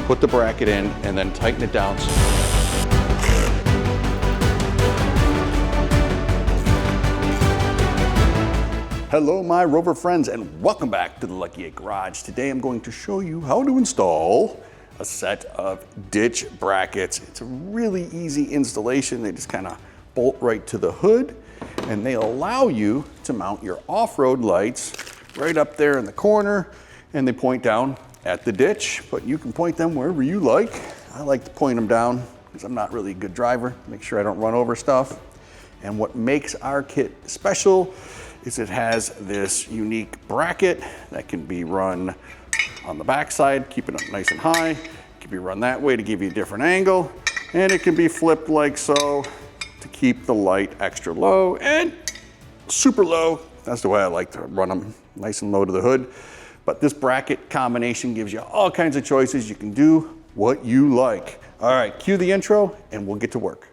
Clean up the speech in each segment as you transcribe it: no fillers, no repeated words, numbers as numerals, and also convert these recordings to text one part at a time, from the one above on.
put the bracket in, and then tighten it down. Hello my Rover friends, and welcome back to the Lucky 8 Garage. Today I'm going to show you how to install a set of ditch brackets. It's a really easy installation. They just kind of bolt right to the hood, and they allow you to mount your off-road lights right up there in the corner, and they point down at the ditch, but you can point them wherever you like. I like to point them down because I'm not really a good driver, make sure I don't run over stuff. And what makes our kit special is it has this unique bracket that can be run on the back side, keep it up nice and high. It can be run that way to give you a different angle, and it can be flipped like so to keep the light extra low and super low. That's the way I like to run them, nice and low to the hood. But this bracket combination gives you all kinds of choices. You can do what you like. All right, cue the intro and we'll get to work.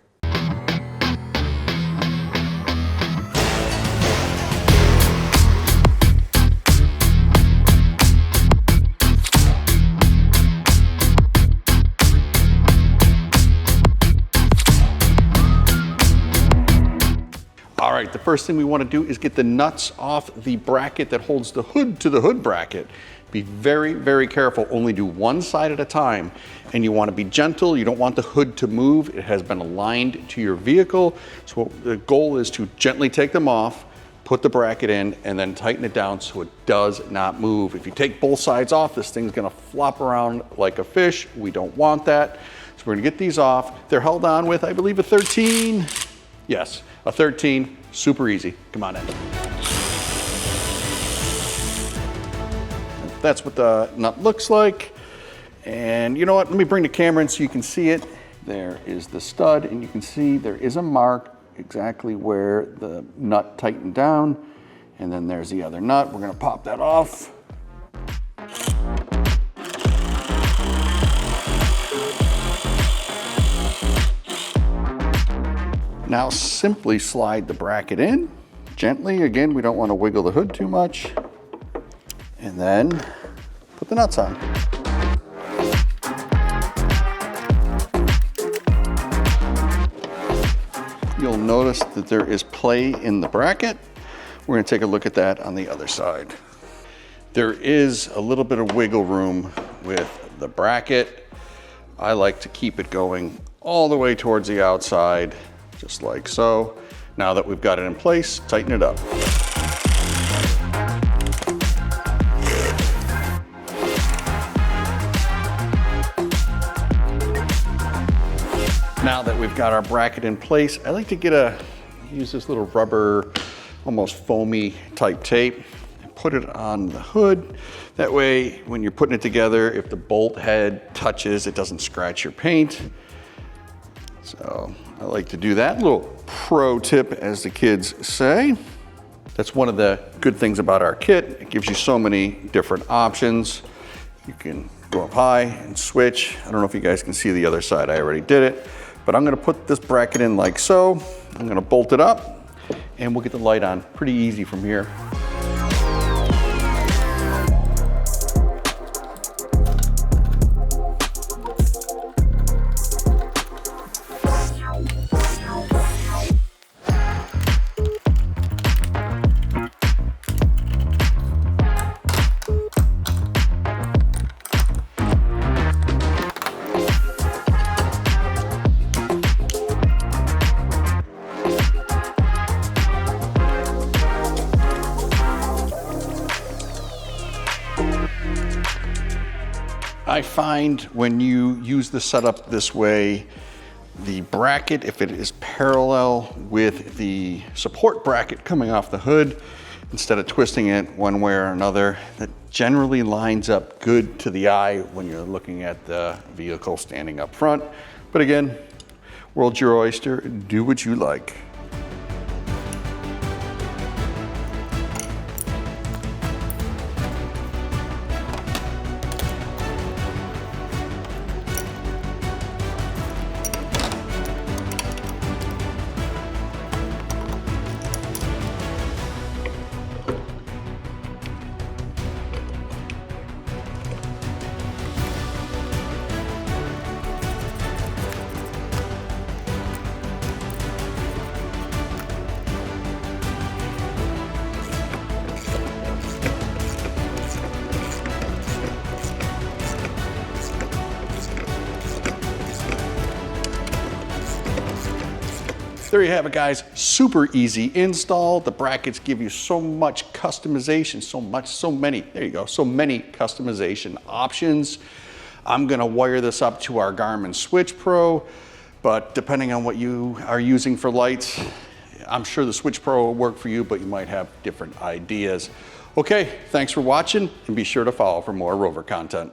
All right, the first thing we want to do is get the nuts off the bracket that holds the hood to the hood bracket. Be very, very careful. Only do one side at a time. And you want to be gentle. You don't want the hood to move. It has been aligned to your vehicle. So the goal is to gently take them off, put the bracket in, and then tighten it down so it does not move. If you take both sides off, this thing's going to flop around like a fish. We don't want that. So we're going to get these off. They're held on with, I believe, a 13. Yes, a 13, super easy. Come on in. That's what the nut looks like. And you know what, let me bring the camera in so you can see it. There is the stud, and you can see there is a mark exactly where the nut tightened down. And then there's the other nut. We're gonna pop that off. Now simply slide the bracket in gently. Again, we don't want to wiggle the hood too much. And then put the nuts on. You'll notice that there is play in the bracket. We're going to take a look at that on the other side. There is a little bit of wiggle room with the bracket. I like to keep it going all the way towards the outside, just like so. Now that we've got it in place, tighten it up. Now that we've got our bracket in place, I like to use this little rubber, almost foamy type tape, and put it on the hood. That way, when you're putting it together, if the bolt head touches, it doesn't scratch your paint. So I like to do that. Little pro tip, as the kids say. That's one of the good things about our kit. It gives you so many different options. You can go up high and switch. I don't know if you guys can see the other side. I already did it. But I'm gonna put this bracket in like so. I'm gonna bolt it up, and we'll get the light on pretty easy from here. I find when you use the setup this way, the bracket, if it is parallel with the support bracket coming off the hood, instead of twisting it one way or another, that generally lines up good to the eye when you're looking at the vehicle standing up front. But again, world's your oyster, do what you like. there you have it, guys. Super easy install. The brackets give you so much customization, so many customization options. I'm gonna wire this up to our Garmin Switch Pro, but depending on what you are using for lights, I'm sure the Switch Pro will work for you, but you might have different ideas. Okay, thanks for watching, and be sure to follow for more Rover content.